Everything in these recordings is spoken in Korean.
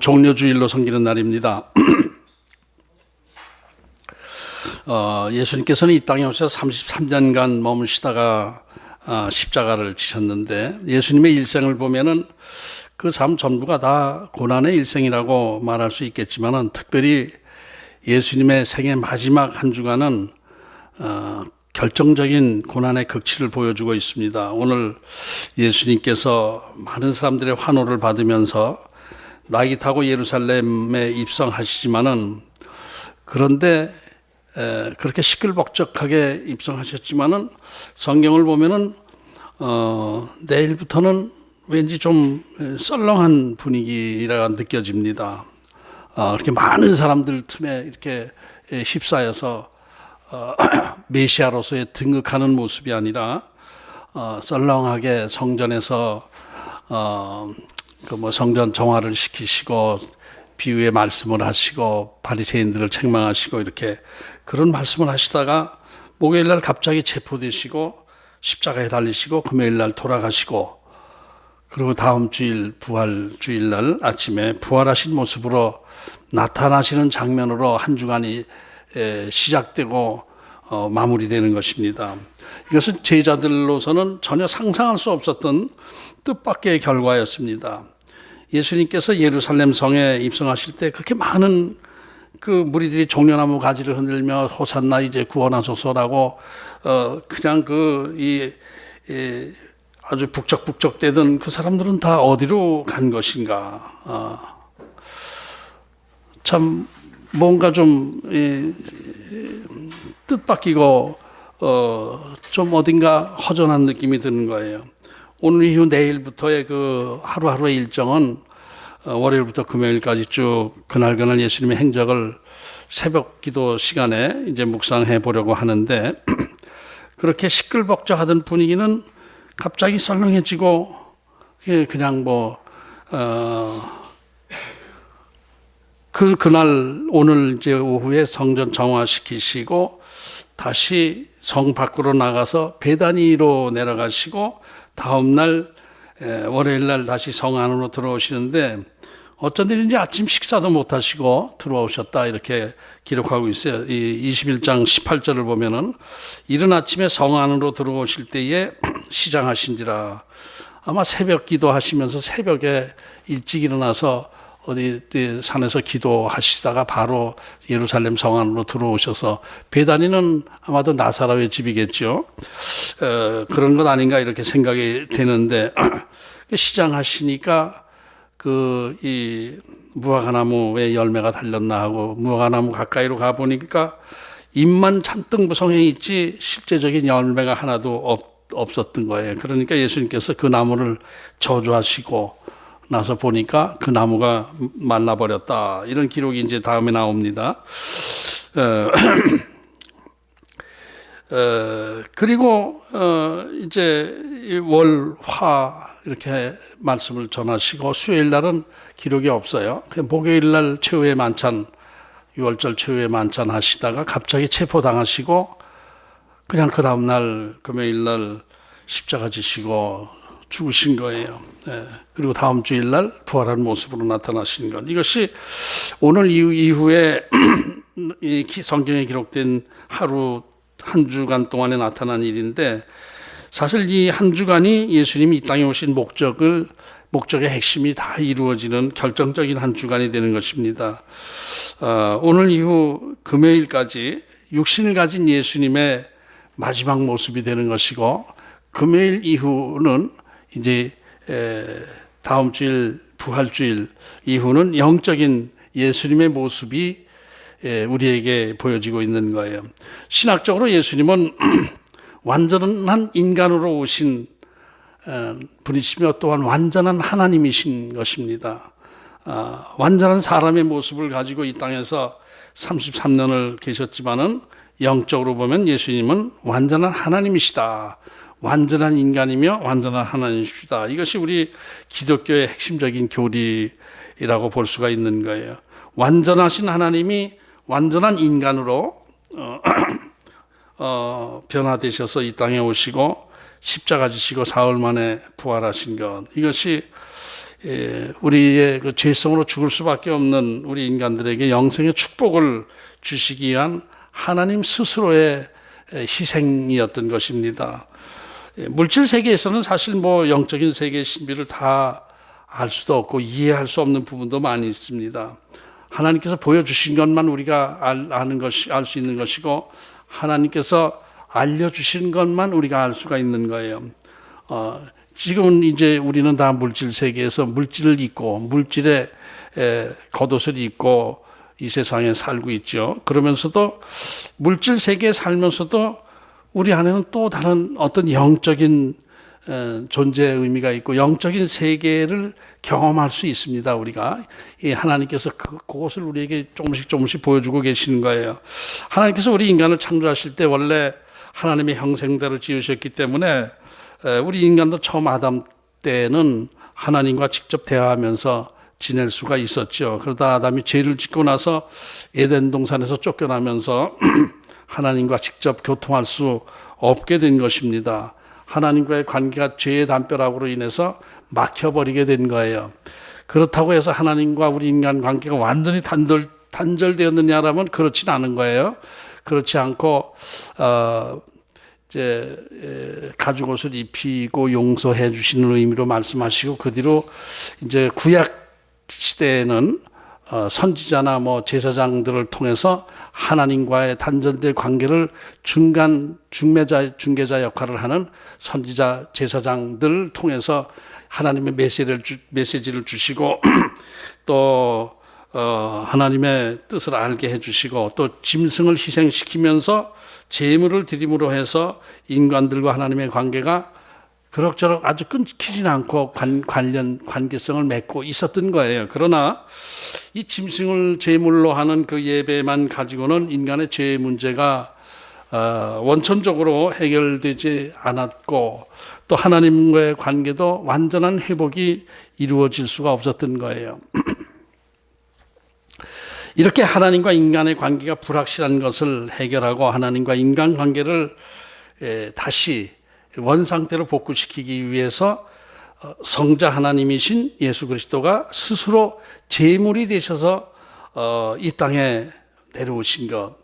오늘은 종려주일로 섬기는 날입니다. 예수님께서는 이 땅에 오셔서 33년간 머무시다가 십자가를 지셨는데, 예수님의 일생을 보면은 그 삶 전부가 다 고난의 일생이라고 말할 수 있겠지만은, 특별히 예수님의 생애 마지막 한 주간은 결정적인 고난의 극치를 보여주고 있습니다. 오늘 예수님께서 많은 사람들의 환호를 받으면서 낙이 타고 예루살렘에 입성하시지만은, 그런데 그렇게 시끌벅적하게 입성하셨지만은 성경을 보면은 내일부터는 왠지 좀 썰렁한 분위기가 느껴집니다. 이렇게 많은 사람들 틈에 이렇게 휩싸여서 메시아로서의 등극하는 모습이 아니라 썰렁하게 성전에서 성전 정화를 시키시고 비유의 말씀을 하시고 바리새인들을 책망하시고 이렇게 그런 말씀을 하시다가 목요일 날 갑자기 체포되시고 십자가에 달리시고 금요일 날 돌아가시고, 그리고 다음 주일 부활 주일 날 아침에 부활하신 모습으로 나타나시는 장면으로 한 주간이 시작되고 마무리되는 것입니다. 이것은 제자들로서는 전혀 상상할 수 없었던 뜻밖의 결과였습니다. 예수님께서 예루살렘 성에 입성하실 때 그렇게 많은 그 무리들이 종려나무 가지를 흔들며 호산나 이제 구원하소서라고 그냥 아주 북적북적대던 그 사람들은 다 어디로 간 것인가? 참 뭔가 좀 뜻밖이고 좀 어딘가 허전한 느낌이 드는 거예요. 오늘 이후 내일부터의 그 하루하루의 일정은 월요일부터 금요일까지 쭉 그날 예수님의 행적을 새벽 기도 시간에 이제 묵상해 보려고 하는데, 그렇게 시끌벅적하던 분위기는 갑자기 썰렁해지고 그냥 그날 오늘 이제 오후에 성전 정화시키시고 다시 성 밖으로 나가서 베다니로 내려가시고 다음 날 월요일 날 다시 성 안으로 들어오시는데, 어쩐 일인지 아침 식사도 못 하시고 들어오셨다 이렇게 기록하고 있어요. 이 21장 18절을 보면은 이른 아침에 성 안으로 들어오실 때에 시장하신지라. 아마 새벽 기도하시면서 새벽에 일찍 일어나서 어디 산에서 기도하시다가 바로 예루살렘 성 안으로 들어오셔서, 베다니는 아마도 나사로의 집이겠죠. 그런 것 아닌가 이렇게 생각이 되는데, 시장하시니까 이 무화과나무에 열매가 달렸나 하고 무화과나무 가까이로 가보니까 잎만 잔뜩 무성해 있지 실제적인 열매가 하나도 없었던 거예요. 그러니까 예수님께서 그 나무를 저주하시고 나서 보니까 그 나무가 말라버렸다. 이런 기록이 이제 다음에 나옵니다. 그리고 이제 월, 화 이렇게 말씀을 전하시고, 수요일 날은 기록이 없어요. 목요일 날 최후의 만찬, 6월절 최후의 만찬 하시다가 갑자기 체포당하시고 그냥 그 다음 날 금요일 날 십자가 지시고 죽으신 거예요. 그리고 다음 주일 날 부활한 모습으로 나타나신 것, 이것이 오늘 이후에 이 성경에 기록된 하루 한 주간 동안에 나타난 일인데, 사실 이 한 주간이 예수님이 이 땅에 오신 목적의 핵심이 다 이루어지는 결정적인 한 주간이 되는 것입니다. 오늘 이후 금요일까지 육신을 가진 예수님의 마지막 모습이 되는 것이고, 금요일 이후는 이제 다음 주일 부활주일 이후는 영적인 예수님의 모습이 우리에게 보여지고 있는 거예요. 신학적으로 예수님은 완전한 인간으로 오신 분이시며 또한 완전한 하나님이신 것입니다. 완전한 사람의 모습을 가지고 이 땅에서 33년을 계셨지만은 영적으로 보면 예수님은 완전한 하나님이시다. 완전한 인간이며 완전한 하나님이시다. 이것이 우리 기독교의 핵심적인 교리라고 볼 수가 있는 거예요. 완전하신 하나님이 완전한 인간으로 변화되셔서 이 땅에 오시고 십자가 지시고 사흘 만에 부활하신 것, 이것이 우리의 그 죄성으로 죽을 수밖에 없는 우리 인간들에게 영생의 축복을 주시기 위한 하나님 스스로의 희생이었던 것입니다. 물질 세계에서는 사실 뭐 영적인 세계의 신비를 다 알 수도 없고 이해할 수 없는 부분도 많이 있습니다. 하나님께서 보여주신 것만 우리가 알 수 있는 것이고, 하나님께서 알려주신 것만 우리가 알 수가 있는 거예요. 지금은 이제 우리는 다 물질 세계에서 물질을 입고 물질의 겉옷을 입고 이 세상에 살고 있죠. 그러면서도 물질 세계에 살면서도 우리 안에는 또 다른 어떤 영적인 존재의 의미가 있고 영적인 세계를 경험할 수 있습니다. 우리가 하나님께서 그것을 우리에게 조금씩 보여주고 계시는 거예요. 하나님께서 우리 인간을 창조하실 때 원래 하나님의 형상대로 지으셨기 때문에 우리 인간도 처음 아담 때는 하나님과 직접 대화하면서 지낼 수가 있었죠. 그러다 아담이 죄를 짓고 나서 에덴 동산에서 쫓겨나면서 하나님과 직접 교통할 수 없게 된 것입니다. 하나님과의 관계가 죄의 담벼락으로 인해서 막혀버리게 된 거예요. 그렇다고 해서 하나님과 우리 인간 관계가 완전히 단절되었느냐라면 그렇진 않은 거예요. 그렇지 않고 이제 가죽 옷을 입히고 용서해 주시는 의미로 말씀하시고, 그 뒤로 이제 구약 시대에는 선지자나 뭐 제사장들을 통해서 하나님과의 단절된 관계를 중개자 역할을 하는 선지자 제사장들을 통해서 하나님의 메시지를 주시고 또 하나님의 뜻을 알게 해주시고, 또 짐승을 희생시키면서 제물을 드림으로 해서 인간들과 하나님의 관계가 그럭저럭 아주 끊기진 않고 관계성을 맺고 있었던 거예요. 그러나 이 짐승을 제물로 하는 그 예배만 가지고는 인간의 죄의 문제가 원천적으로 해결되지 않았고, 또 하나님과의 관계도 완전한 회복이 이루어질 수가 없었던 거예요. 이렇게 하나님과 인간의 관계가 불확실한 것을 해결하고 하나님과 인간 관계를 다시 원상태로 복구시키기 위해서 성자 하나님이신 예수 그리스도가 스스로 제물이 되셔서 이 땅에 내려오신 것,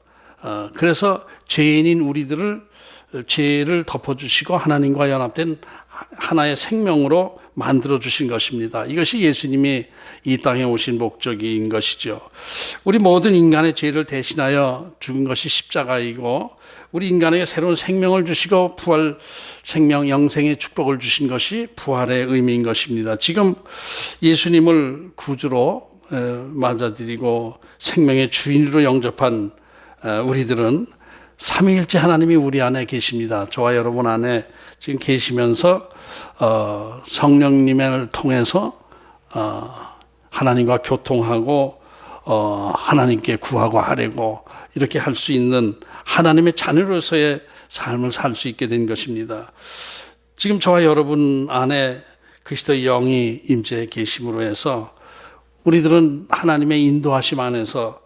그래서 죄인인 우리들을 죄를 덮어주시고 하나님과 연합된 하나의 생명으로 만들어 주신 것입니다. 이것이 예수님이 이 땅에 오신 목적인 것이죠. 우리 모든 인간의 죄를 대신하여 죽은 것이 십자가이고, 우리 인간에게 새로운 생명을 주시고 부활 생명 영생의 축복을 주신 것이 부활의 의미인 것입니다. 지금 예수님을 구주로 맞아들이고 생명의 주인으로 영접한 우리들은 삼위일체 하나님이 우리 안에 계십니다. 저와 여러분 안에 지금 계시면서 성령님을 통해서 하나님과 교통하고 하나님께 구하고 하려고 이렇게 할 수 있는 하나님의 자녀로서의 삶을 살 수 있게 된 것입니다. 지금 저와 여러분 안에 그리스도의 영이 임재해 계심으로 해서 우리들은 하나님의 인도하심 안에서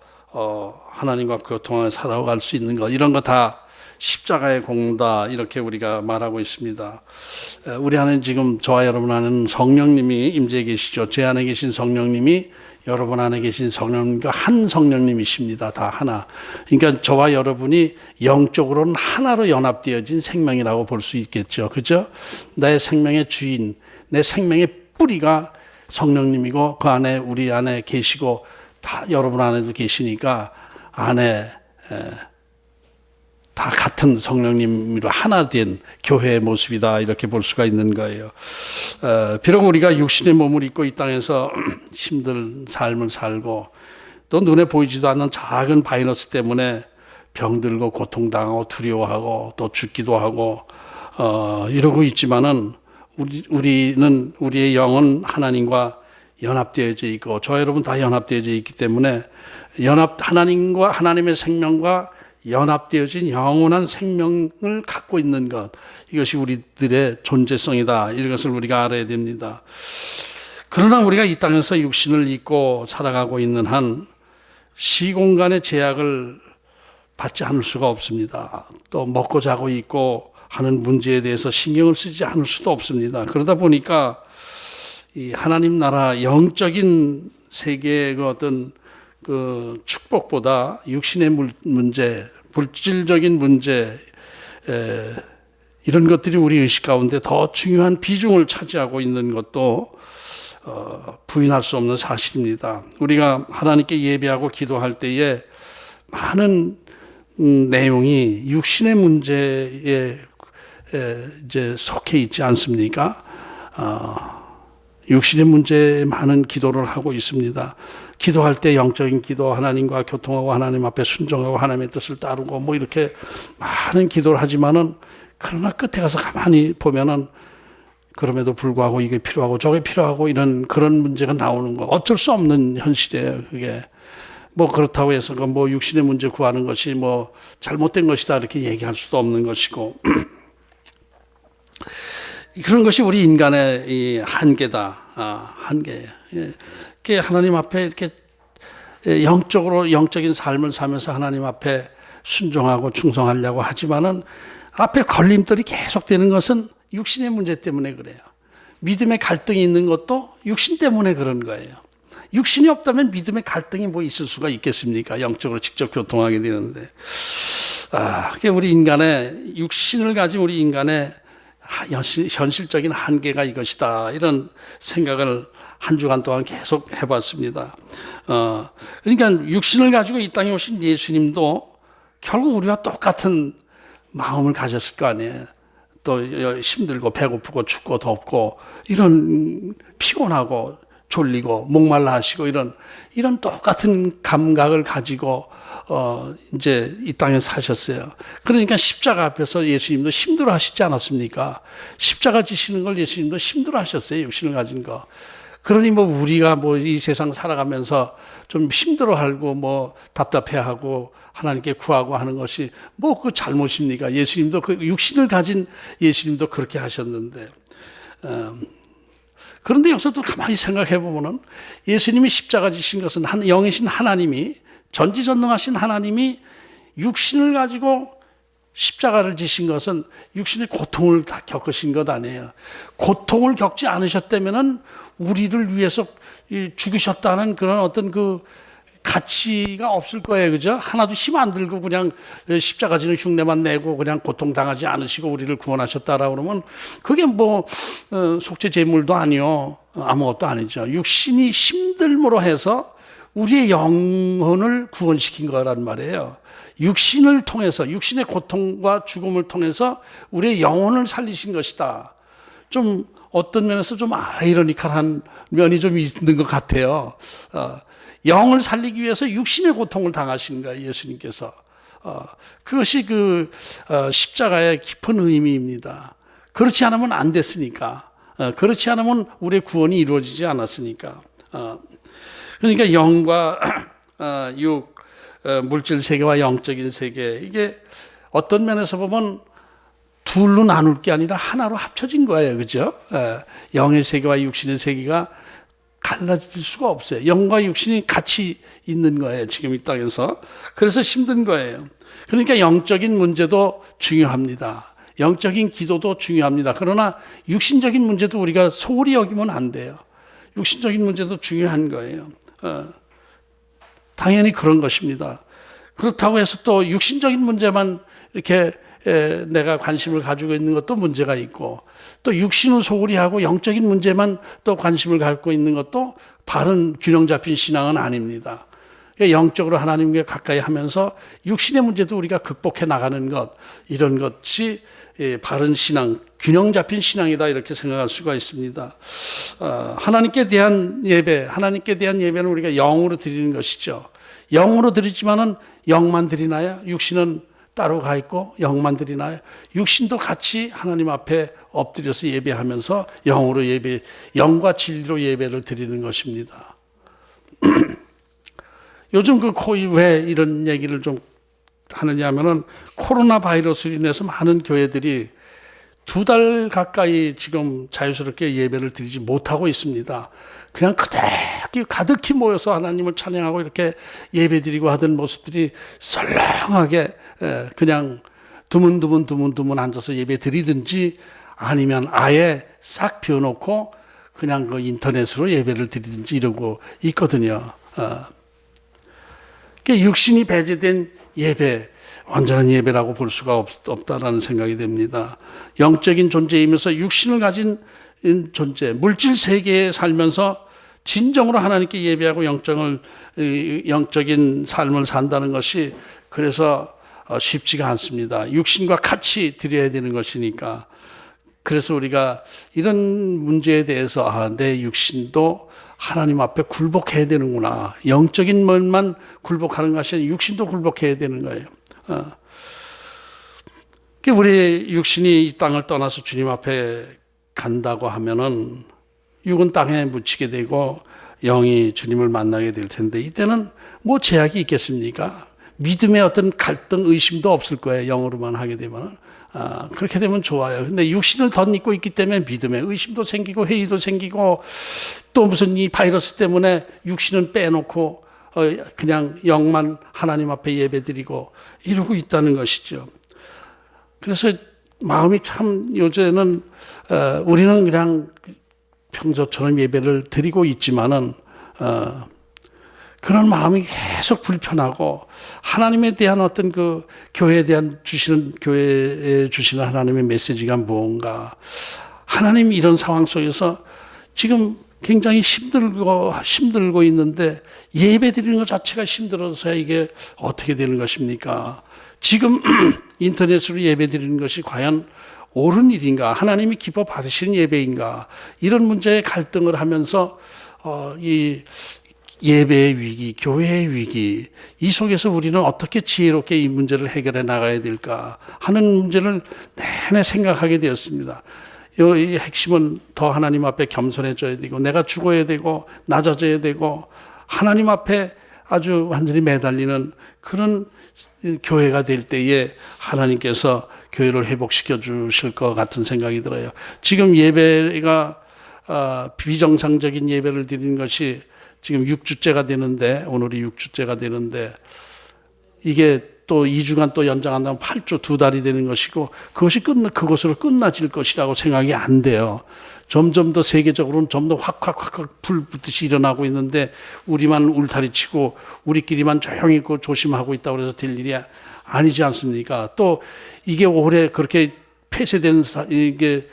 하나님과 교통하며 살아갈 수 있는 것, 이런 거 다 십자가의 공로다, 이렇게 우리가 말하고 있습니다. 우리 안에 지금 저와 여러분 안에는 성령님이 임재해 계시죠. 제 안에 계신 성령님이 여러분 안에 계신 성령님과 한 성령님이십니다. 다 하나. 그러니까 저와 여러분이 영적으로는 하나로 연합되어진 생명이라고 볼 수 있겠죠. 그죠? 나의 생명의 주인, 내 생명의 뿌리가 성령님이고 그 안에 우리 안에 계시고 다 여러분 안에도 계시니까 안에 다 같은 성령님으로 하나 된 교회의 모습이다, 이렇게 볼 수가 있는 거예요. 비록 우리가 육신의 몸을 입고 이 땅에서 힘든 삶을 살고 또 눈에 보이지도 않는 작은 바이러스 때문에 병들고 고통당하고 두려워하고 또 죽기도 하고 이러고 있지만은 우리는 우리의 영은 하나님과 연합되어져 있고 저 여러분 다 연합되어져 있기 때문에 하나님과 하나님의 생명과 연합되어진 영원한 생명을 갖고 있는 것, 이것이 우리들의 존재성이다, 이것을 우리가 알아야 됩니다. 그러나 우리가 이 땅에서 육신을 입고 살아가고 있는 한 시공간의 제약을 받지 않을 수가 없습니다. 또 먹고 자고 있고 하는 문제에 대해서 신경을 쓰지 않을 수도 없습니다. 그러다 보니까 이 하나님 나라 영적인 세계의 그 어떤 그 축복보다 육신의 문제, 물질적인 문제, 이런 것들이 우리 의식 가운데 더 중요한 비중을 차지하고 있는 것도 부인할 수 없는 사실입니다. 우리가 하나님께 예배하고 기도할 때에 많은 내용이 육신의 문제에 이제 속해 있지 않습니까? 육신의 문제에 많은 기도를 하고 있습니다. 기도할 때 영적인 기도, 하나님과 교통하고 하나님 앞에 순종하고 하나님의 뜻을 따르고 뭐 이렇게 많은 기도를 하지만은, 그러나 끝에 가서 가만히 보면은 그럼에도 불구하고 이게 필요하고 저게 필요하고 이런 그런 문제가 나오는 거, 어쩔 수 없는 현실이에요. 그게 뭐 그렇다고 해서 뭐 육신의 문제 구하는 것이 뭐 잘못된 것이다 이렇게 얘기할 수도 없는 것이고 그런 것이 우리 인간의 이 한계다. 한계예요. 예. 하나님 앞에 이렇게 영적으로 영적인 삶을 살면서 하나님 앞에 순종하고 충성하려고 하지만은 앞에 걸림돌이 계속되는 것은 육신의 문제 때문에 그래요. 믿음의 갈등이 있는 것도 육신 때문에 그런 거예요. 육신이 없다면 믿음의 갈등이 뭐 있을 수가 있겠습니까? 영적으로 직접 교통하게 되는데. 우리 인간의 육신을 가진 우리 인간의 현실적인 한계가 이것이다. 이런 생각을 한 주간 동안 계속 해봤습니다. 그러니까 육신을 가지고 이 땅에 오신 예수님도 결국 우리와 똑같은 마음을 가졌을 거 아니에요. 또 힘들고 배고프고 춥고 덥고 이런 피곤하고 졸리고 목말라 하시고 이런 똑같은 감각을 가지고 이제 이 땅에 사셨어요. 그러니까 십자가 앞에서 예수님도 힘들어 하시지 않았습니까? 십자가 지시는 걸 예수님도 힘들어 하셨어요. 육신을 가진 거. 그러니 뭐 우리가 뭐 이 세상 살아가면서 좀 힘들어하고 뭐 답답해하고 하나님께 구하고 하는 것이 뭐 그 잘못입니까? 예수님도 그 육신을 가진 예수님도 그렇게 하셨는데, 그런데 여기서 또 가만히 생각해 보면은 예수님이 십자가 지신 것은 영이신 하나님이, 전지전능하신 하나님이 육신을 가지고 십자가를 지신 것은 육신의 고통을 다 겪으신 것 아니에요. 고통을 겪지 않으셨다면은 우리를 위해서 죽으셨다는 그런 어떤 그 가치가 없을 거예요. 그죠? 하나도 힘 안 들고 그냥 십자가 지는 흉내만 내고 그냥 고통당하지 않으시고 우리를 구원하셨다라고 그러면 그게 뭐 속죄 제물도 아니요, 아무것도 아니죠. 육신이 힘들므로 해서 우리의 영혼을 구원시킨 거란 말이에요. 육신을 통해서, 육신의 고통과 죽음을 통해서 우리의 영혼을 살리신 것이다. 좀 어떤 면에서 좀 아이러니컬한 면이 좀 있는 것 같아요. 영을 살리기 위해서 육신의 고통을 당하신 거예요, 예수님께서. 그것이 그 십자가의 깊은 의미입니다. 그렇지 않으면 안 됐으니까. 그렇지 않으면 우리의 구원이 이루어지지 않았으니까. 그러니까 영과 육, 물질 세계와 영적인 세계, 이게 어떤 면에서 보면 둘로 나눌 게 아니라 하나로 합쳐진 거예요. 그죠? 영의 세계와 육신의 세계가 갈라질 수가 없어요. 영과 육신이 같이 있는 거예요. 지금 이 땅에서. 그래서 힘든 거예요. 그러니까 영적인 문제도 중요합니다. 영적인 기도도 중요합니다. 그러나 육신적인 문제도 우리가 소홀히 여기면 안 돼요. 육신적인 문제도 중요한 거예요. 당연히 그런 것입니다. 그렇다고 해서 또 육신적인 문제만 이렇게 내가 관심을 가지고 있는 것도 문제가 있고, 또 육신은 소홀히 하고 영적인 문제만 또 관심을 갖고 있는 것도 바른 균형 잡힌 신앙은 아닙니다. 영적으로 하나님께 가까이 하면서 육신의 문제도 우리가 극복해 나가는 것, 이런 것이 바른 신앙, 균형 잡힌 신앙이다, 이렇게 생각할 수가 있습니다. 하나님께 대한 예배는 우리가 영으로 드리는 것이죠. 영으로 드리지만은 영만 드리나요? 육신은 따로 가 있고 영만 드리나요? 육신도 같이 하나님 앞에 엎드려서 예배하면서 영으로 영과 진리로 예배를 드리는 것입니다. 요즘 왜 이런 얘기를 좀 하느냐 하면은 코로나 바이러스로 인해서 많은 교회들이 2달 가까이 지금 자유스럽게 예배를 드리지 못하고 있습니다. 그냥 가득히 모여서 하나님을 찬양하고 이렇게 예배드리고 하던 모습들이 썰렁하게 그냥 드문드문 앉아서 예배 드리든지 아니면 아예 싹 비워놓고 그냥 그 인터넷으로 예배를 드리든지 이러고 있거든요. 육신이 배제된 예배, 완전한 예배라고 볼 수가 없다라는 생각이 됩니다. 영적인 존재이면서 육신을 가진 존재, 물질 세계에 살면서 진정으로 하나님께 예배하고 영적인 삶을 산다는 것이 그래서 쉽지가 않습니다. 육신과 같이 드려야 되는 것이니까. 그래서 우리가 이런 문제에 대해서 내 육신도 하나님 앞에 굴복해야 되는구나. 영적인 면만 굴복하는 것이 아니라 육신도 굴복해야 되는 거예요. 우리 육신이 이 땅을 떠나서 주님 앞에 간다고 하면은 육은 땅에 묻히게 되고 영이 주님을 만나게 될 텐데 이때는 뭐 제약이 있겠습니까? 믿음의 어떤 갈등, 의심도 없을 거예요. 영으로만 하게 되면. 그렇게 되면 좋아요. 근데 육신을 덧입고 있기 때문에 믿음의 의심도 생기고 회의도 생기고 또 무슨 이 바이러스 때문에 육신은 빼놓고 그냥 영만 하나님 앞에 예배드리고 이러고 있다는 것이죠. 그래서 마음이 참 요새는 우리는 그냥 평소처럼 예배를 드리고 있지만은 그런 마음이 계속 불편하고 하나님에 대한 어떤 그 교회에 대한 교회에 주시는 하나님의 메시지가 무언가, 하나님이 이런 상황 속에서 지금 굉장히 힘들고 있는데 예배 드리는 것 자체가 힘들어서 이게 어떻게 되는 것입니까? 지금 인터넷으로 예배 드리는 것이 과연 옳은 일인가? 하나님이 기뻐 받으시는 예배인가? 이런 문제에 갈등을 하면서 이 예배의 위기, 교회의 위기, 이 속에서 우리는 어떻게 지혜롭게 이 문제를 해결해 나가야 될까 하는 문제를 내내 생각하게 되었습니다. 이 핵심은 더 하나님 앞에 겸손해져야 되고 내가 죽어야 되고 낮아져야 되고 하나님 앞에 아주 완전히 매달리는 그런 교회가 될 때에 하나님께서 교회를 회복시켜 주실 것 같은 생각이 들어요. 지금 예배가 비정상적인 예배를 드리는 것이 지금 6주째가 되는데, 오늘이 6주째가 되는데 이게 또 2주간 또 연장한다면 8주 2달이 되는 것이고 그것으로 끝나질 것이라고 생각이 안 돼요. 점점 더 세계적으로는 좀 더 확 불 붙듯이 일어나고 있는데 우리만 울타리치고 우리끼리만 조용히 있고 조심하고 있다고 해서 될 일이 아니지 않습니까? 또 이게 오래 그렇게 폐쇄된 이게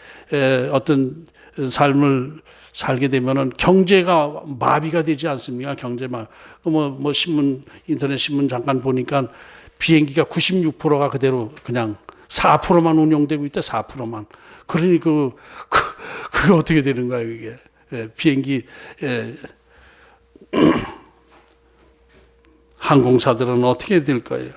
어떤 삶을 살게 되면은 경제가 마비가 되지 않습니까? 경제만 뭐 신문 인터넷 신문 잠깐 보니까 비행기가 96%가 그대로 그냥 4%만 운영되고 있다. 4%만. 그러니 그게 어떻게 되는 거예요, 이게? 비행기 항공사들은 어떻게 될 거예요?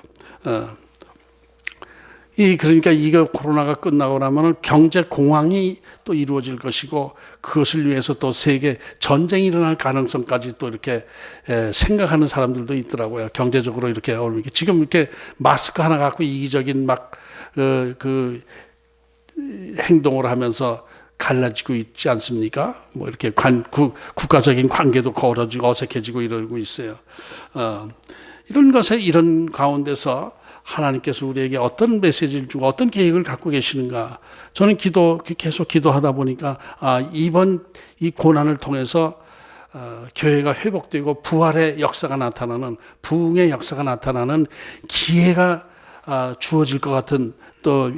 그러니까 이거 코로나가 끝나고 나면은 경제 공황이 또 이루어질 것이고 그것을 위해서 또 세계 전쟁이 일어날 가능성까지 또 이렇게 생각하는 사람들도 있더라고요. 경제적으로 이렇게 지금 이렇게 마스크 하나 갖고 이기적인 그 행동을 하면서 갈라지고 있지 않습니까? 뭐 이렇게 국가적인 관계도 거울어지고 어색해지고 이러고 있어요. 이런 가운데서 하나님께서 우리에게 어떤 메시지를 주고 어떤 계획을 갖고 계시는가. 저는 계속 기도하다 보니까 이번 이 고난을 통해서 교회가 회복되고 부활의 역사가 나타나는, 부흥의 역사가 나타나는 기회가 주어질 것 같은 또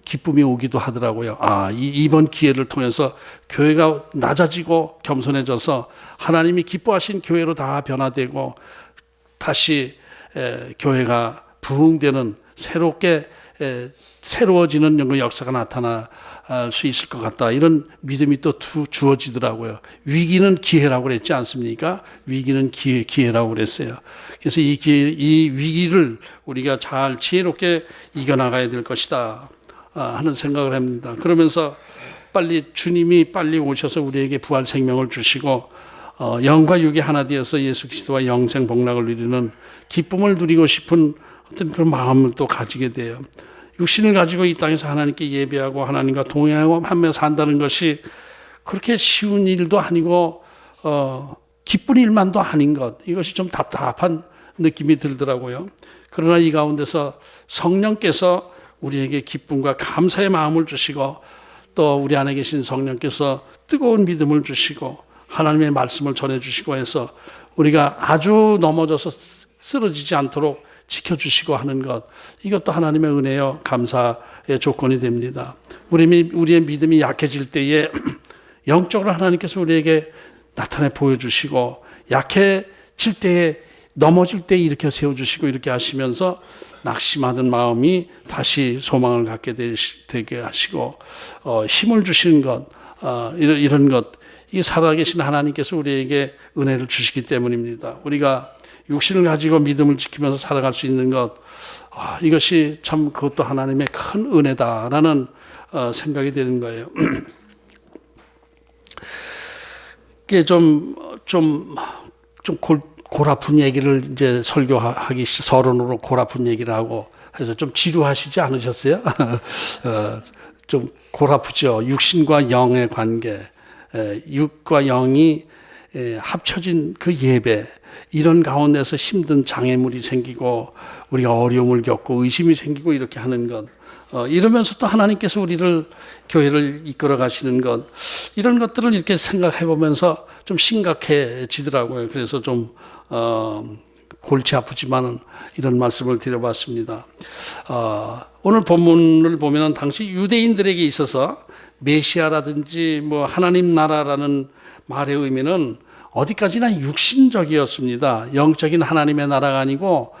기쁨이 오기도 하더라고요. 이번 기회를 통해서 교회가 낮아지고 겸손해져서 하나님이 기뻐하신 교회로 다 변화되고 다시 교회가 부흥되는 새로워지는 역사가 나타날 수 있을 것 같다. 이런 믿음이 또 주어지더라고요. 위기는 기회라고 그랬지 않습니까? 위기는 기회라고 그랬어요. 그래서 이 위기를 우리가 잘 지혜롭게 이겨나가야 될 것이다 하는 생각을 합니다. 그러면서 주님이 빨리 오셔서 우리에게 부활 생명을 주시고 영과 육이 하나 되어서 예수 그리스도와 영생 복락을 누리는 기쁨을 누리고 싶은 어떤 그런 마음을 또 가지게 돼요. 육신을 가지고 이 땅에서 하나님께 예배하고 하나님과 동행하며 산다는 것이 그렇게 쉬운 일도 아니고 기쁜 일만도 아닌 것, 이것이 좀 답답한 느낌이 들더라고요. 그러나 이 가운데서 성령께서 우리에게 기쁨과 감사의 마음을 주시고 또 우리 안에 계신 성령께서 뜨거운 믿음을 주시고 하나님의 말씀을 전해주시고 해서 우리가 아주 넘어져서 쓰러지지 않도록 지켜주시고 하는 것, 이것도 하나님의 은혜요 감사의 조건이 됩니다. 우리의 믿음이 약해질 때에 영적으로 하나님께서 우리에게 나타내 보여주시고, 약해질 때에 넘어질 때 일으켜 세워주시고, 이렇게 하시면서 낙심하는 마음이 다시 소망을 갖게 되게 하시고, 힘을 주시는 것, 이런 것, 이 살아계신 하나님께서 우리에게 은혜를 주시기 때문입니다. 우리가 육신을 가지고 믿음을 지키면서 살아갈 수 있는 것, 이것이 참 그것도 하나님의 큰 은혜다라는 생각이 되는 거예요. 이게 좀 골아픈 얘기를 이제 설교하기 서론으로 골아픈 얘기를 하고 해서 좀 지루하시지 않으셨어요? 좀 골아프죠. 육신과 영의 관계, 육과 영이 합쳐진 그 예배, 이런 가운데서 힘든 장애물이 생기고 우리가 어려움을 겪고 의심이 생기고 이렇게 하는 것, 이러면서 또 하나님께서 우리를 교회를 이끌어 가시는 것, 이런 것들을 이렇게 생각해 보면서 좀 심각해지더라고요. 그래서 좀 골치 아프지만은 이런 말씀을 드려봤습니다. 오늘 본문을 보면은 당시 유대인들에게 있어서 메시아라든지 뭐 하나님 나라라는 말의 의미는 어디까지나 육신적이었습니다. 영적인 하나님의 나라가 아니고,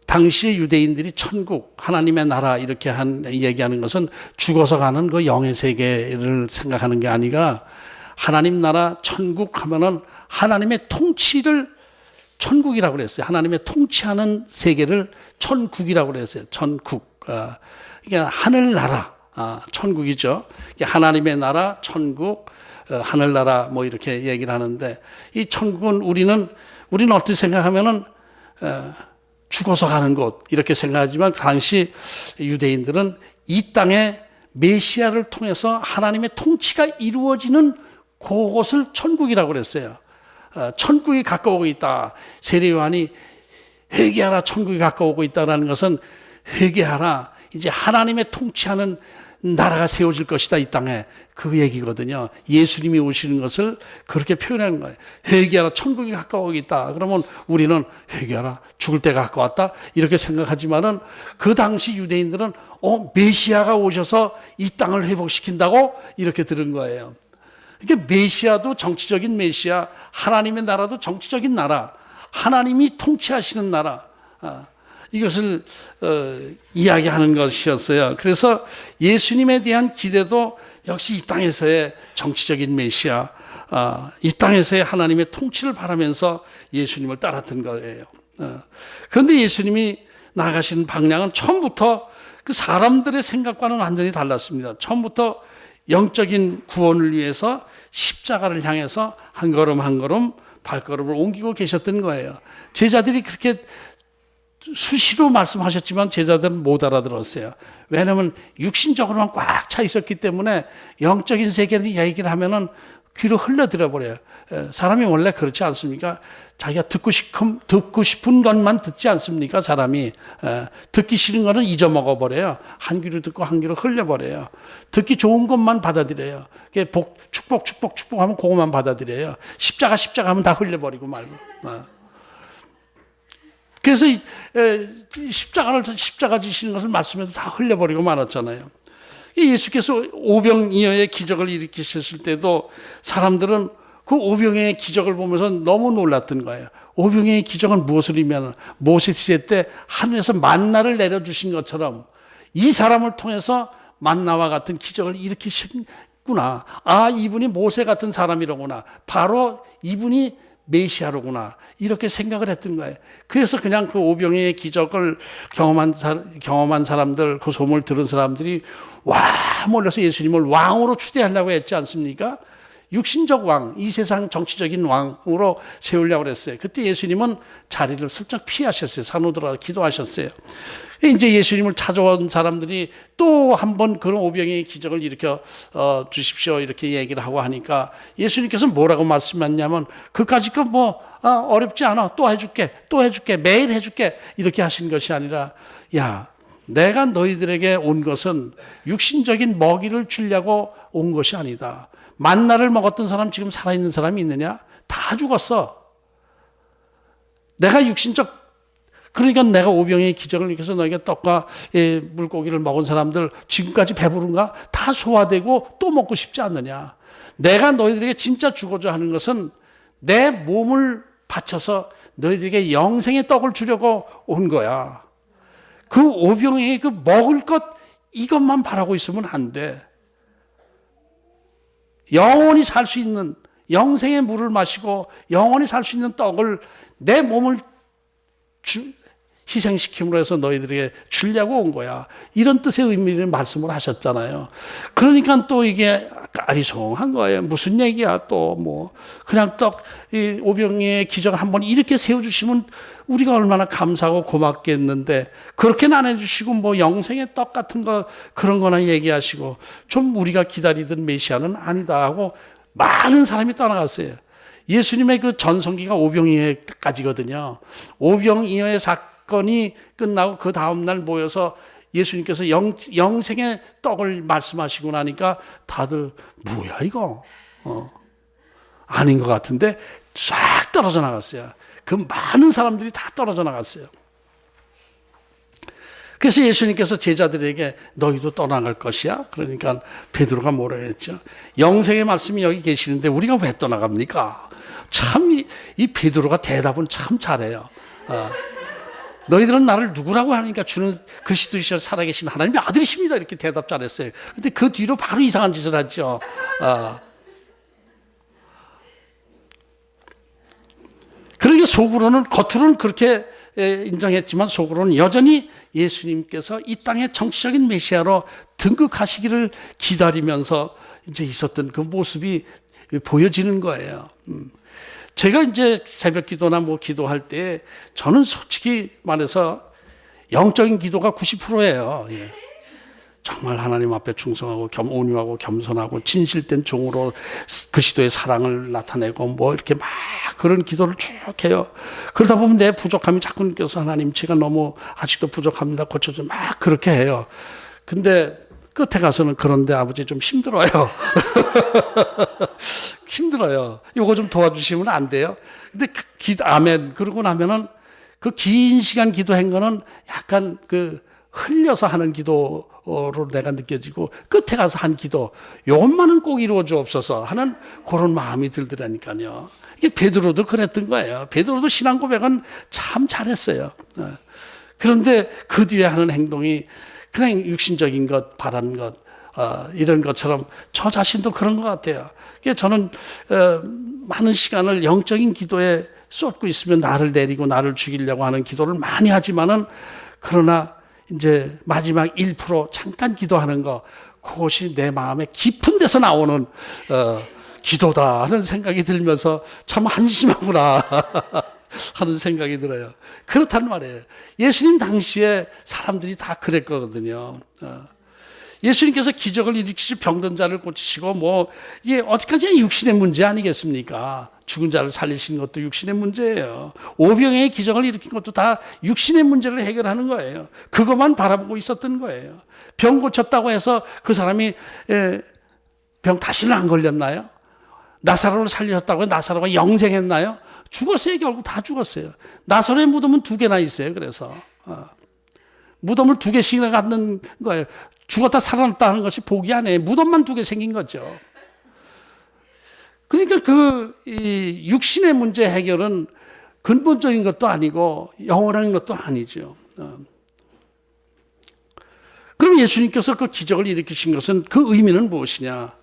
당시의 유대인들이 천국, 하나님의 나라 이렇게 얘기하는 것은 죽어서 가는 그 영의 세계를 생각하는 게 아니라, 하나님 나라 천국 하면은 하나님의 통치를 천국이라고 그랬어요. 하나님의 통치하는 세계를 천국이라고 그랬어요. 천국. 이게 하늘나라, 천국이죠. 이게 하나님의 나라, 천국, 하늘나라 뭐 이렇게 얘기를 하는데, 이 천국은 우리는 어떻게 생각하면은 죽어서 가는 곳 이렇게 생각하지만, 당시 유대인들은 이 땅에 메시아를 통해서 하나님의 통치가 이루어지는 그곳을 천국이라고 그랬어요. 천국이 가까우고 있다. 세례 요한이 회개하라, 천국이 가까우고 있다라는 것은 회개하라, 이제 하나님의 통치하는 나라가 세워질 것이다 이 땅에, 그 얘기거든요. 예수님이 오시는 것을 그렇게 표현하는 거예요. 회개하라, 천국이 가까우고 있다. 그러면 우리는 회개하라, 죽을 때가 가까웠다 이렇게 생각하지만은, 그 당시 유대인들은 메시아가 오셔서 이 땅을 회복시킨다고 이렇게 들은 거예요. 이게 메시아도 정치적인 메시아, 하나님의 나라도 정치적인 나라, 하나님이 통치하시는 나라, 이것을 이야기하는 것이었어요. 그래서 예수님에 대한 기대도 역시 이 땅에서의 정치적인 메시아, 이 땅에서의 하나님의 통치를 바라면서 예수님을 따랐던 거예요. 그런데 예수님이 나아가시는 방향은 처음부터 그 사람들의 생각과는 완전히 달랐습니다. 처음부터 영적인 구원을 위해서 십자가를 향해서 한 걸음 한 걸음 발걸음을 옮기고 계셨던 거예요. 제자들이 그렇게 수시로 말씀하셨지만 제자들은 못 알아들었어요. 왜냐하면 육신적으로만 꽉 차 있었기 때문에 영적인 세계를 얘기를 하면은 귀로 흘러들어 버려요. 사람이 원래 그렇지 않습니까? 자기가 듣고 싶은 것만 듣지 않습니까? 사람이 듣기 싫은 거는 잊어먹어 버려요. 한 귀로 듣고 한 귀로 흘려버려요. 듣기 좋은 것만 받아들여요. 축복 하면 그것만 받아들여요. 십자가 하면 다 흘려버리고 말고. 그래서 십자가 지시는 것을 말씀해도 다 흘려버리고 말았잖아요. 예수께서 오병이어의 기적을 일으키셨을 때도 사람들은 그 오병이어의 기적을 보면서 너무 놀랐던 거예요. 오병이어의 기적은 무엇을 의미하는, 모세 시대 때 하늘에서 만나를 내려주신 것처럼 이 사람을 통해서 만나와 같은 기적을 일으키셨구나. 이분이 모세 같은 사람이로구나. 바로 이분이 메시아로구나. 이렇게 생각을 했던 거예요. 그래서 그냥 그 오병이어의 기적을 경험한 사람들, 그 소문을 들은 사람들이 몰려서 예수님을 왕으로 추대하려고 했지 않습니까? 육신적 왕, 이 세상 정치적인 왕으로 세우려고 했어요. 그때 예수님은 자리를 슬쩍 피하셨어요. 산으로 들어가서 기도하셨어요. 이제 예수님을 찾아온 사람들이 또 한 번 그런 오병이어의 기적을 일으켜 주십시오 이렇게 얘기를 하고 하니까 예수님께서 뭐라고 말씀하냐면, 그까짓 거 어렵지 않아, 또 해줄게 매일 해줄게 이렇게 하신 것이 아니라, 야, 내가 너희들에게 온 것은 육신적인 먹이를 주려고 온 것이 아니다. 만나를 먹었던 사람 지금 살아있는 사람이 있느냐? 다 죽었어. 내가 육신적, 그러니까 내가 오병이의 기적을 일으켜서 너희가 떡과 물고기를 먹은 사람들 지금까지 배부른가? 다 소화되고 또 먹고 싶지 않느냐? 내가 너희들에게 진짜 주고자 하는 것은 내 몸을 바쳐서 너희들에게 영생의 떡을 주려고 온 거야. 그 오병이의 그 먹을 것 이것만 바라고 있으면 안 돼. 영원히 살 수 있는 영생의 물을 마시고 영원히 살 수 있는 떡을 내 몸을 희생시킴으로 해서 너희들에게 주려고 온 거야. 이런 뜻의 의미를 말씀을 하셨잖아요. 그러니까 또 이게 아리송한 거예요. 무슨 얘기야 또 뭐 그냥 떡 이 오병이의 기적을 한번 이렇게 세워주시면 우리가 얼마나 감사하고 고맙겠는데 그렇게는 안 해주시고 뭐 영생의 떡 같은 거 그런 거나 얘기하시고 좀 우리가 기다리던 메시아는 아니다 하고 많은 사람이 떠나갔어요. 예수님의 그 전성기가 오병이어까지거든요. 오병이어의 사건이 끝나고 그 다음날 모여서 예수님께서 영생의 떡을 말씀하시고 나니까 다들 뭐야 이거 아닌 것 같은데 싹 떨어져 나갔어요. 그 많은 사람들이 다 떨어져 나갔어요. 그래서 예수님께서 제자들에게 너희도 떠나갈 것이야. 그러니까 베드로가 뭐라 했죠? 영생의 말씀이 여기 계시는데 우리가 왜 떠나갑니까? 참 이 베드로가 대답은 참 잘해요. 너희들은 나를 누구라고 하니까 주는 그리스도이시여 살아계신 하나님의 아들이십니다. 이렇게 대답 잘했어요. 근데 그 뒤로 바로 이상한 짓을 하죠. 그러니까 속으로는 겉으로는 그렇게 인정했지만 속으로는 여전히 예수님께서 이 땅의 정치적인 메시아로 등극하시기를 기다리면서 이제 있었던 그 모습이 보여지는 거예요. 제가 이제 새벽 기도나 뭐 기도할 때 저는 솔직히 말해서 영적인 기도가 90%예요. 예. 정말 하나님 앞에 충성하고 온유하고 겸손하고 진실된 종으로 그리스도의 사랑을 나타내고 뭐 이렇게 막 그런 기도를 쭉 해요. 그러다 보면 내 부족함이 자꾸 느껴서 하나님 제가 너무 아직도 부족합니다. 고쳐줘 막 그렇게 해요. 근데 끝에 가서는 그런데 아버지 좀 힘들어요. 힘들어요. 이거 좀 도와주시면 안 돼요? 근데 아멘. 그러고 나면은 그 긴 시간 기도한 거는 약간 그 흘려서 하는 기도로 내가 느껴지고 끝에 가서 한 기도 요것만은 꼭 이루어 주옵소서 하는 그런 마음이 들더라니까요. 이게 베드로도 그랬던 거예요. 베드로도 신앙 고백은 참 잘했어요. 그런데 그 뒤에 하는 행동이 그냥 육신적인 것, 바라는 것, 이런 것처럼 저 자신도 그런 것 같아요. 그래서 저는 많은 시간을 영적인 기도에 쏟고 있으면 나를 내리고 나를 죽이려고 하는 기도를 많이 하지만은 그러나 이제 마지막 1% 잠깐 기도하는 거 그것이 내 마음의 깊은 데서 나오는 기도다 하는 생각이 들면서 참 한심하구나 하는 생각이 들어요. 그렇단 말이에요. 예수님 당시에 사람들이 다 그랬거든요. 예수님께서 기적을 일으키시고 병든 자를 고치시고 뭐 이게 어디까지 육신의 문제 아니겠습니까? 죽은 자를 살리신 것도 육신의 문제예요. 오병의 기적을 일으킨 것도 다 육신의 문제를 해결하는 거예요. 그것만 바라보고 있었던 거예요. 병 고쳤다고 해서 그 사람이 병 다시는 안 걸렸나요? 나사로를 살리셨다고 해서 나사로가 영생했나요? 죽었어요. 결국 다 죽었어요. 나사로의 무덤은 2개나 있어요. 그래서 무덤을 2개씩이나 갖는 거예요. 죽었다 살아났다는 것이 복이 아니에요. 무덤만 2개 생긴 거죠. 그러니까 이 육신의 문제 해결은 근본적인 것도 아니고 영원한 것도 아니죠. 그럼 예수님께서 그 기적을 일으키신 것은 그 의미는 무엇이냐?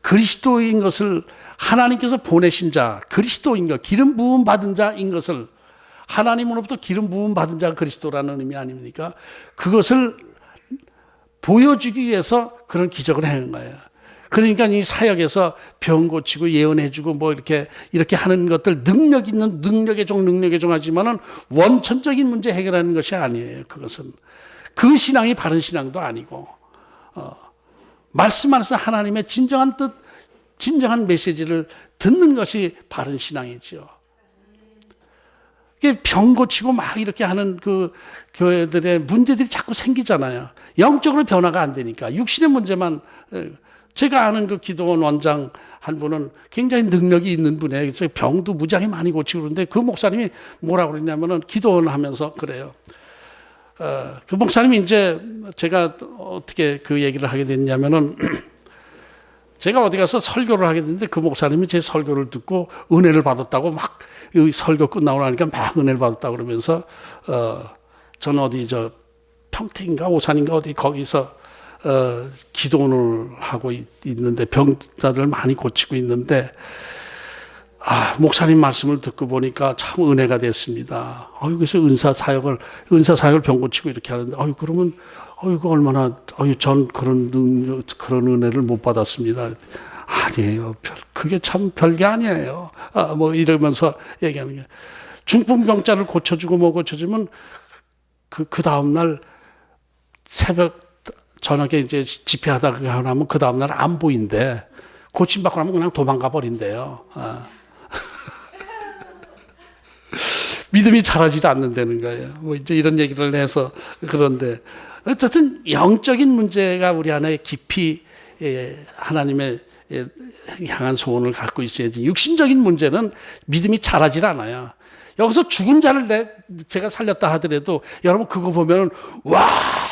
그리스도인 것을 하나님께서 보내신 자, 그리스도인 것, 기름 부음 받은 자인 것을 하나님으로부터 기름 부음 받은 자가 그리스도라는 의미 아닙니까? 그것을 보여주기 위해서 그런 기적을 하는 거예요. 그러니까 이 사역에서 병 고치고 예언해주고 뭐 이렇게 하는 것들 능력 있는 능력의 종 하지만은 원천적인 문제 해결하는 것이 아니에요. 그것은 그 신앙이 바른 신앙도 아니고 말씀 안에서 하나님의 진정한 뜻, 진정한 메시지를 듣는 것이 바른 신앙이죠. 병 고치고 막 이렇게 하는 그 교회들의 문제들이 자꾸 생기잖아요. 영적으로 변화가 안 되니까. 육신의 문제만. 제가 아는 그 기도원 원장 한 분은 굉장히 능력이 있는 분이에요. 그래서 병도 무지하게 많이 고치고 그러는데 그 목사님이 뭐라고 그러냐면은 기도원 하면서 그래요. 그 목사님이 이제 제가 어떻게 그 얘기를 하게 됐냐면은 제가 어디 가서 설교를 하게 됐는데 그 목사님이 제 설교를 듣고 은혜를 받았다고 막 설교 끝나고 나니까 막 은혜를 받았다고 그러면서 저는 어디 저 평택인가 오산인가 어디 거기서 기도원을 하고 있는데 병자들 많이 고치고 있는데 목사님 말씀을 듣고 보니까 참 은혜가 됐습니다. 그래서 은사 사역을 병 고치고 이렇게 하는데 그러면 이거 얼마나 전 그런 은혜를 못 받았습니다. 아니에요. 그게 참 별게 아니에요. 뭐 이러면서 얘기하는 게 중풍병자를 고쳐주고 뭐 고쳐주면 그 다음 날 새벽 저녁에 이제 집회하다가 하면 그 다음 날 안 보인대. 고침받고 나면 그냥 도망가 버린대요. 믿음이 자라지 않는다는 거예요. 뭐 이제 이런 얘기를 해서 그런데 어쨌든 영적인 문제가 우리 안에 깊이 하나님의 향한 소원을 갖고 있어야지. 육신적인 문제는 믿음이 자라질 않아요. 여기서 죽은 자를 제가 살렸다 하더라도 여러분 그거 보면 와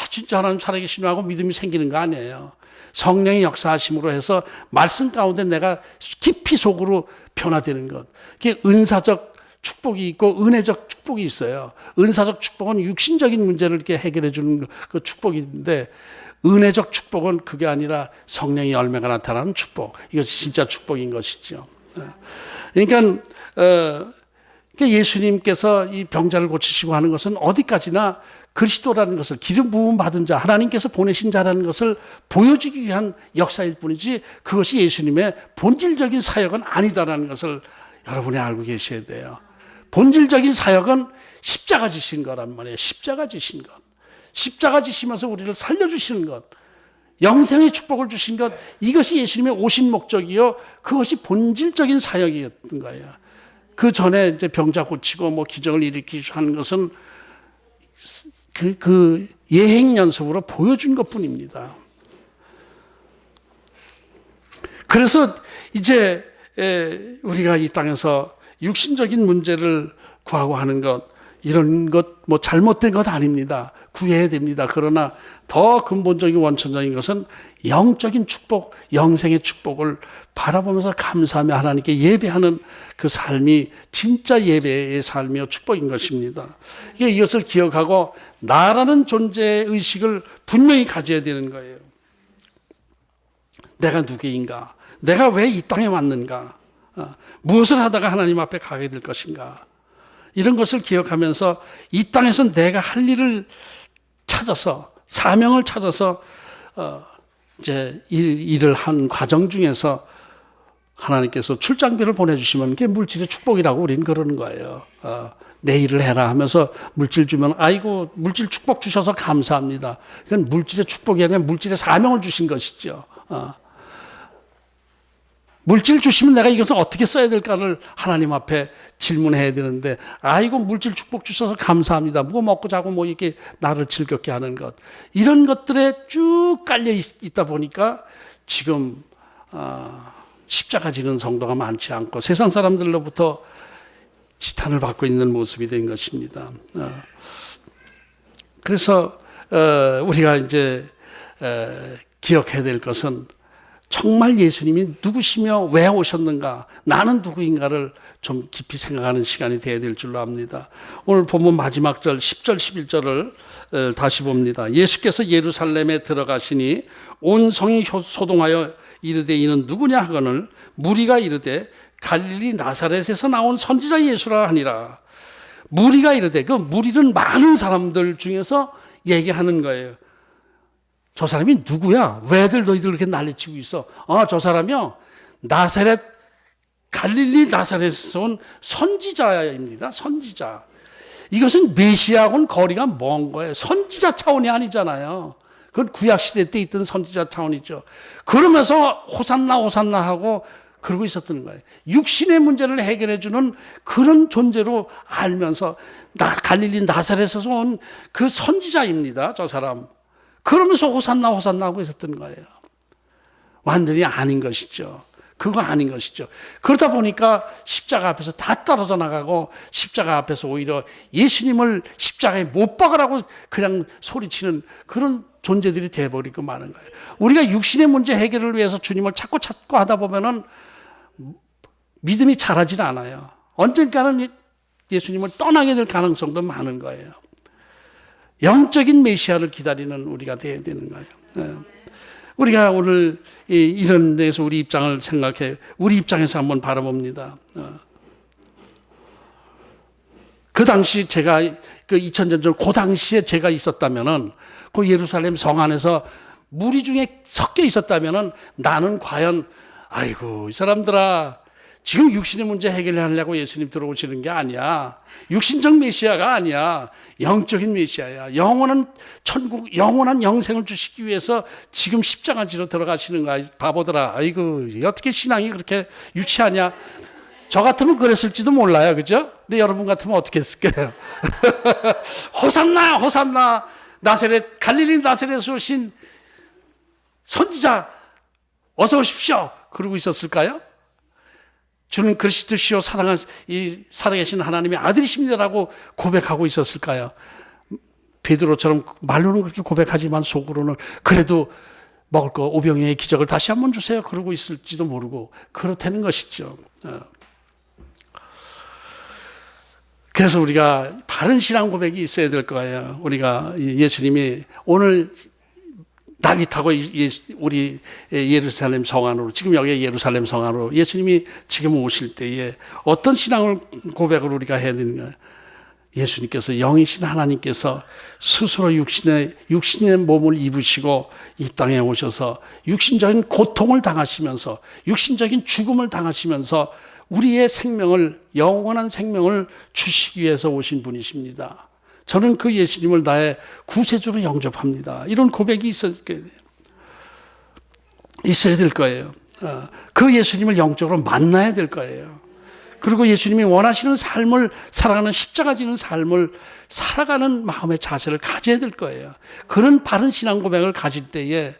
진짜 하나님 살아계시나 하고 믿음이 생기는 거 아니에요. 성령의 역사하심으로 해서 말씀 가운데 내가 깊이 속으로 변화되는 것. 그게 은사적 축복이 있고 은혜적 축복이 있어요. 은사적 축복은 육신적인 문제를 이렇게 해결해 주는 그 축복인데 은혜적 축복은 그게 아니라 성령의 열매가 나타나는 축복. 이것이 진짜 축복인 것이죠. 그러니까 예수님께서 이 병자를 고치시고 하는 것은 어디까지나 그리스도라는 것을 기름 부음 받은 자, 하나님께서 보내신 자라는 것을 보여주기 위한 역사일 뿐이지 그것이 예수님의 본질적인 사역은 아니다라는 것을 여러분이 알고 계셔야 돼요. 본질적인 사역은 십자가 지신 거란 말이에요. 십자가 지신 것. 십자가 지시면서 우리를 살려주시는 것. 영생의 축복을 주신 것. 이것이 예수님의 오신 목적이요. 그것이 본질적인 사역이었던 거예요. 그 전에 이제 병자 고치고 뭐 기적을 일으키고 하는 것은 그 예행 연습으로 보여준 것 뿐입니다. 그래서 이제 우리가 이 땅에서 육신적인 문제를 구하고 하는 것, 이런 것 뭐 잘못된 것 아닙니다. 구해야 됩니다. 그러나 더 근본적인 원천적인 것은 영적인 축복, 영생의 축복을 바라보면서 감사하며 하나님께 예배하는 그 삶이 진짜 예배의 삶이요 축복인 것입니다. 이것을 기억하고 나라는 존재의 의식을 분명히 가져야 되는 거예요. 내가 누구인가? 내가 왜 이 땅에 왔는가? 무엇을 하다가 하나님 앞에 가게 될 것인가? 이런 것을 기억하면서 이 땅에서 내가 할 일을 찾아서 사명을 찾아서 이제 일을 한 과정 중에서 하나님께서 출장비를 보내주시면 그게 물질의 축복이라고 우리는 그러는 거예요. 내 일을 해라 하면서 물질 주면 아이고 물질 축복 주셔서 감사합니다. 그건 물질의 축복이 아니라 물질의 사명을 주신 것이죠. 물질 주시면 내가 이것을 어떻게 써야 될까를 하나님 앞에 질문해야 되는데 아이고 물질 축복 주셔서 감사합니다. 뭐 먹고 자고 뭐 이렇게 나를 즐겁게 하는 것. 이런 것들에 쭉 깔려 있다 보니까 지금 십자가 지는 성도가 많지 않고 세상 사람들로부터 지탄을 받고 있는 모습이 된 것입니다. 그래서 우리가 이제 기억해야 될 것은 정말 예수님이 누구시며 왜 오셨는가, 나는 누구인가를 좀 깊이 생각하는 시간이 되어야 될 줄로 압니다. 오늘 본문 마지막 절 10절 11절을 다시 봅니다. 예수께서 예루살렘에 들어가시니 온 성이 소동하여 이르되 이는 누구냐 하거늘 무리가 이르되 갈릴리 나사렛에서 나온 선지자 예수라 하니라. 무리가 이르되, 그 무리는 많은 사람들 중에서 얘기하는 거예요. 저 사람이 누구야? 왜들 너희들 그렇게 난리치고 있어? 저 사람이요 나사렛, 갈릴리 나사렛에서 온 선지자입니다. 선지자. 이것은 메시아하고는 거리가 먼 거예요. 선지자 차원이 아니잖아요. 그건 구약시대 때 있던 선지자 차원이죠. 그러면서 호산나 호산나 하고 그러고 있었던 거예요. 육신의 문제를 해결해 주는 그런 존재로 알면서 갈릴리 나사렛에서 온 그 선지자입니다. 저 사람. 그러면서 호산나 호산나 하고 있었던 거예요. 완전히 아닌 것이죠. 그거 아닌 것이죠. 그러다 보니까 십자가 앞에서 다 떨어져 나가고 십자가 앞에서 오히려 예수님을 십자가에 못 박으라고 그냥 소리치는 그런 존재들이 돼버리고 마는 거예요. 우리가 육신의 문제 해결을 위해서 주님을 찾고 하다 보면은 믿음이 자라질 않아요. 언젠가는 예수님을 떠나게 될 가능성도 많은 거예요. 영적인 메시아를 기다리는 우리가 되어야 되는 거예요. 우리가 오늘 이런 데서 우리 입장을 생각해, 우리 입장에서 한번 바라봅니다. 그 당시 제가 그 2000년 전 그 당시에 제가 있었다면은 그 예루살렘 성 안에서 무리 중에 섞여 있었다면은 나는 과연 아이고 이 사람들아 지금 육신의 문제 해결하려고 예수님 들어오시는 게 아니야. 육신적 메시아가 아니야. 영적인 메시아야. 영원한 천국, 영원한 영생을 주시기 위해서 지금 십자가 지러 들어가시는 거야. 바보들아. 아이고 어떻게 신앙이 그렇게 유치하냐. 저 같으면 그랬을지도 몰라요. 그죠? 근데 여러분 같으면 어떻게 했을까요? 호산나 호산나 나사렛 갈릴리 나사렛에서 오신 선지자 어서 오십시오. 그러고 있었을까요? 주는 그리스도시요 살아계신 하나님의 아들이십니다라고 고백하고 있었을까요? 베드로처럼 말로는 그렇게 고백하지만 속으로는 그래도 먹을 거 오병이어의 기적을 다시 한번 주세요. 그러고 있을지도 모르고 그렇다는 것이죠. 그래서 우리가 바른 신앙 고백이 있어야 될 거예요. 우리가 예수님이 오늘 낙이 타고 우리 예루살렘 성 안으로, 지금 여기 예루살렘 성 안으로 예수님이 지금 오실 때에 어떤 신앙을 고백을 우리가 해야 되는가? 예수님께서 영이신 하나님께서 스스로 육신의 몸을 입으시고 이 땅에 오셔서 육신적인 고통을 당하시면서 육신적인 죽음을 당하시면서 우리의 생명을, 영원한 생명을 주시기 위해서 오신 분이십니다. 저는 그 예수님을 나의 구세주로 영접합니다. 이런 고백이 있어야 될 거예요. 그 예수님을 영적으로 만나야 될 거예요. 그리고 예수님이 원하시는 삶을 살아가는 십자가 지는 삶을 살아가는 마음의 자세를 가져야 될 거예요. 그런 바른 신앙 고백을 가질 때에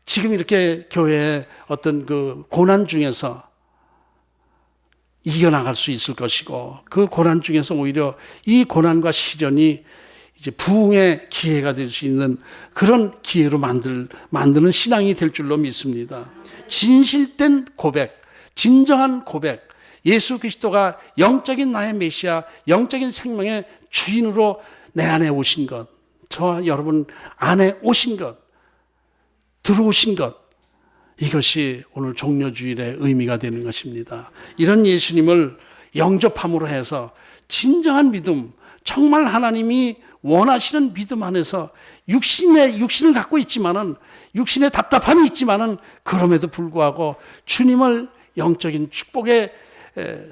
지금 이렇게 교회의 어떤 그 고난 중에서 이겨나갈 수 있을 것이고 그 고난 중에서 오히려 이 고난과 시련이 이제 부흥의 기회가 될 수 있는 그런 기회로 만드는 신앙이 될 줄로 믿습니다. 진실된 고백, 진정한 고백, 예수 그리스도가 영적인 나의 메시아, 영적인 생명의 주인으로 내 안에 오신 것, 저와 여러분 안에 오신 것, 들어오신 것, 이것이 오늘 종려주일의 의미가 되는 것입니다. 이런 예수님을 영접함으로 해서 진정한 믿음, 정말 하나님이 원하시는 믿음 안에서 육신을 갖고 있지만은 육신의 답답함이 있지만은 그럼에도 불구하고 주님을 영적인 축복의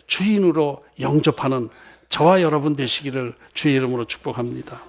주인으로 영접하는 저와 여러분 되시기를 주의 이름으로 축복합니다.